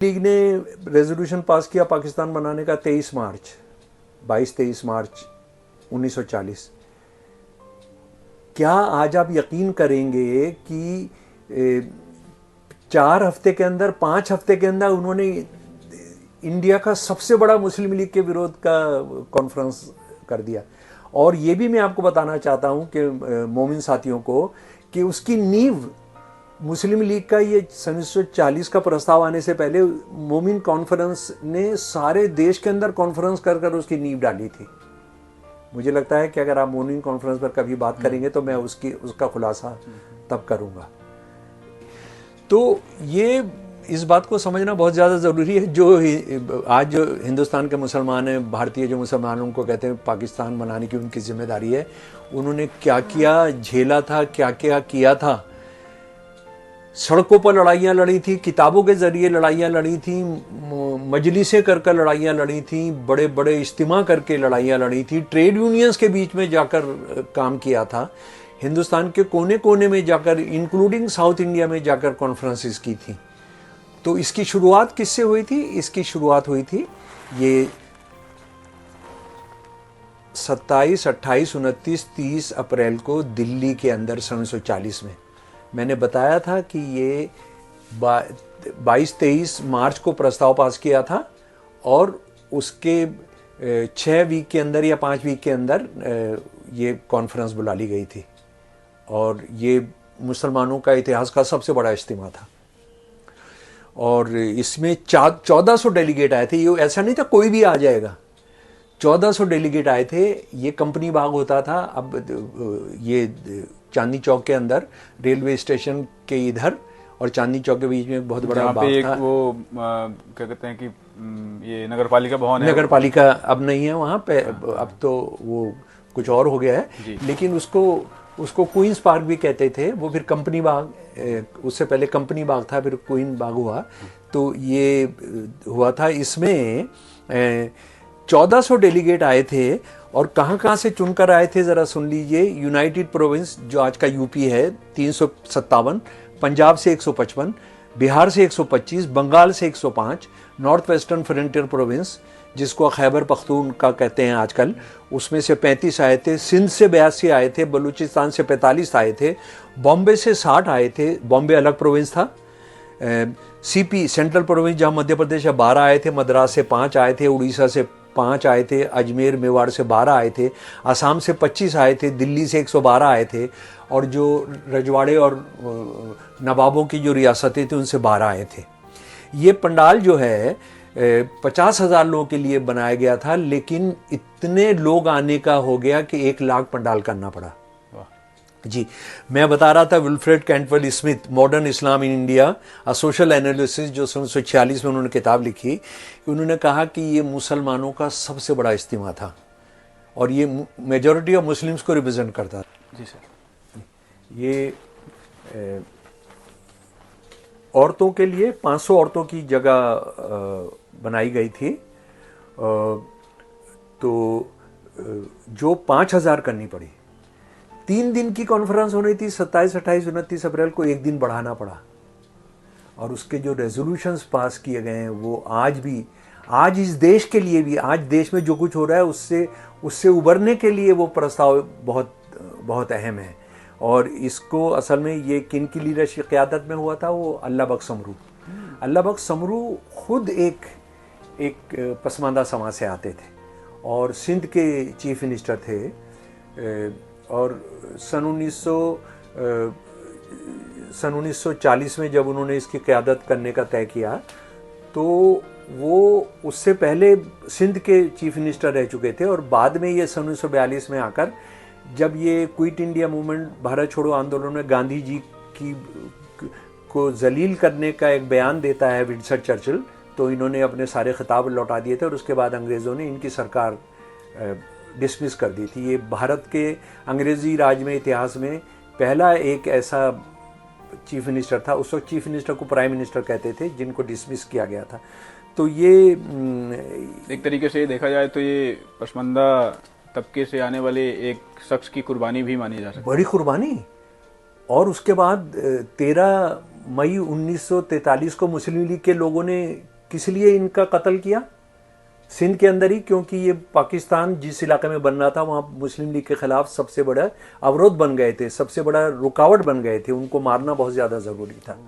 League ने resolution pass किया पाकिस्तान बनाने का 23 मार्च 22-23 मार्च 1940। क्या आज आप यकीन करेंगे कि 4 हफ्ते के अंदर 5 हफ्ते के अंदर उन्होंने इंडिया का सबसे बड़ा मुस्लिम लीग के विरोध का कॉन्फ्रेंस कर दिया। और ये भी मैं आपको बताना चाहता हूँ कि मोमिन साथियों को कि उसकी नींव मुस्लिम लीग का ये 1940 का प्रस्ताव आने से पहले मोमिन कॉन्फ्रेंस ने सारे देश के अंदर कॉन्फ्रेंस कर कर उसकी नींव डाली थी। मुझे लगता है कि अगर आप मोमिन कॉन्फ्रेंस पर कभी बात करेंगे तो मैं उसका खुलासा तब करूँगा। तो ये इस बात को समझना बहुत ज़्यादा ज़रूरी है। जो आज जो हिंदुस्तान के मुसलमान हैं, भारतीय जो मुसलमानों को कहते हैं पाकिस्तान बनाने की उनकी जिम्मेदारी है, उन्होंने क्या क्या झेला था, क्या क्या किया था। सड़कों पर लड़ाइयाँ लड़ी थी, किताबों के ज़रिए लड़ाइयाँ लड़ी थी, मजलिसें कर कर लड़ाइयाँ लड़ी थी, बड़े बड़े इज्तिमा करके लड़ाइयाँ लड़ी थी, ट्रेड यूनियंस के बीच में जाकर काम किया था, हिंदुस्तान के कोने कोने में जाकर इंक्लूडिंग साउथ इंडिया में जाकर कॉन्फ्रेंसेस की थी। तो इसकी शुरुआत किससे हुई थी? इसकी शुरुआत हुई थी ये 27, 28, 29, 30 अप्रैल को दिल्ली के अंदर 1940 में। मैंने बताया था कि ये 22-23 मार्च को प्रस्ताव पास किया था और उसके 6 वीक के अंदर या 5 वीक के अंदर ये कॉन्फ्रेंस बुला ली गई थी। और ये मुसलमानों का इतिहास का सबसे बड़ा इज्तिमा था। और इसमें 1400 डेलीगेट आए थे। ये ऐसा नहीं था कोई भी आ जाएगा। 1400 डेलीगेट आए थे। ये कंपनी बाग होता था। अब ये चांदनी चौक के अंदर रेलवे स्टेशन के इधर और चांदनी चौक के बीच में एक बहुत बड़ा बाग एक था। वो क्या कहते हैं कि ये नगर पालिका भवन है। नगर पालिका अब नहीं है वहाँ पे। अब तो वो कुछ और हो गया है। लेकिन उसको क्वींस पार्क भी कहते थे। वो फिर कंपनी बाग, उससे पहले कंपनी बाग था, फिर क्वीन बाग हुआ। तो ये हुआ था। इसमें 1400 डेलीगेट आए थे। और कहाँ से चुनकर आए थे ज़रा सुन लीजिए। यूनाइटेड प्रोविंस जो आज का यूपी है 357, पंजाब से 155, बिहार से 125, बंगाल से 105, नॉर्थ वेस्टर्न फ्रंटियर प्रोविंस जिसको खैबर पख्तूनख्वा कहते हैं आजकल, उसमें से 35 आए थे, सिंध से 82 आए थे, बलूचिस्तान से 45 आए थे, बॉम्बे से 60 आए थे। बॉम्बे अलग प्रोविंस था। सीपी सेंट्रल प्रोविंस जहाँ मध्य प्रदेश है 12 आए थे, मद्रास से 5 आए थे, उड़ीसा से 5 आए थे, अजमेर मेवाड़ से 12 आए थे, असम से 25 आए थे, दिल्ली से 112 आए थे। और जो रजवाड़े और नवाबों की जो रियासतें थी उनसे 12 आए थे। ये पंडाल जो है 50,000 लोगों के लिए बनाया गया था। लेकिन इतने लोग आने का हो गया कि 1 लाख पंडाल करना पड़ा। जी, मैं बता रहा था Wilfred Cantwell Smith, modern Islam in India, a social analysis, जो 1946 में उन्होंने किताब लिखी। उन्होंने कहा कि ये मुसलमानों का सबसे बड़ा इज्तिमा था और ये मेजॉरिटी ऑफ मुस्लिम्स को रिप्रेजेंट करता था। जी सर। ये औरतों के लिए 500 औरतों की जगह बनाई गई थी। तो जो 5000 करनी पड़ी। 3 दिन की कॉन्फ्रेंस होनी थी। 27, 28, 29 अप्रैल को 1 दिन बढ़ाना पड़ा। और उसके जो रेजोल्यूशंस पास किए गए हैं वो आज इस देश के लिए भी, आज देश में जो कुछ हो रहा है उससे उबरने के लिए वो प्रस्ताव बहुत बहुत अहम है। और इसको असल में ये किन की लीडरशिप क़यादत में हुआ था? वो अल्लाह बख्श समरू। अल्लाह बख्श समरू खुद एक पसमानदा समाज से आते थे और सिंध के चीफ मिनिस्टर थे। और सन 1940 में जब उन्होंने इसकी क़यादत करने का तय किया तो वो उससे पहले सिंध के चीफ मिनिस्टर रह चुके थे। और बाद में ये सन 1942 में आकर जब ये क्विट इंडिया मूवमेंट, भारत छोड़ो आंदोलन में गांधी जी को जलील करने का एक बयान देता है विंस्टन चर्चिल, तो इन्होंने अपने सारे खिताब लौटा दिए थे और उसके बाद अंग्रेज़ों ने इनकी सरकार डिसमिस कर दी थी। ये भारत के अंग्रेज़ी राज में इतिहास में पहला एक ऐसा चीफ मिनिस्टर था। उस वक्त चीफ मिनिस्टर को प्राइम मिनिस्टर कहते थे, जिनको डिसमिस किया गया था। तो ये एक तरीके से देखा जाए तो ये पसमानदा तबके से आने वाले एक शख्स की कुर्बानी भी मानी जा सकती है। बड़ी कुर्बानी। और उसके बाद 13 मई 1943 को मुस्लिम लीग के लोगों ने किस लिए इनका कत्ल किया? सिंध के अंदर ही, क्योंकि ये पाकिस्तान जिस इलाके में बन रहा था वहाँ मुस्लिम लीग के खिलाफ सबसे बड़ा अवरोध बन गए थे, सबसे बड़ा रुकावट बन गए थे, उनको मारना बहुत ज़्यादा ज़रूरी था।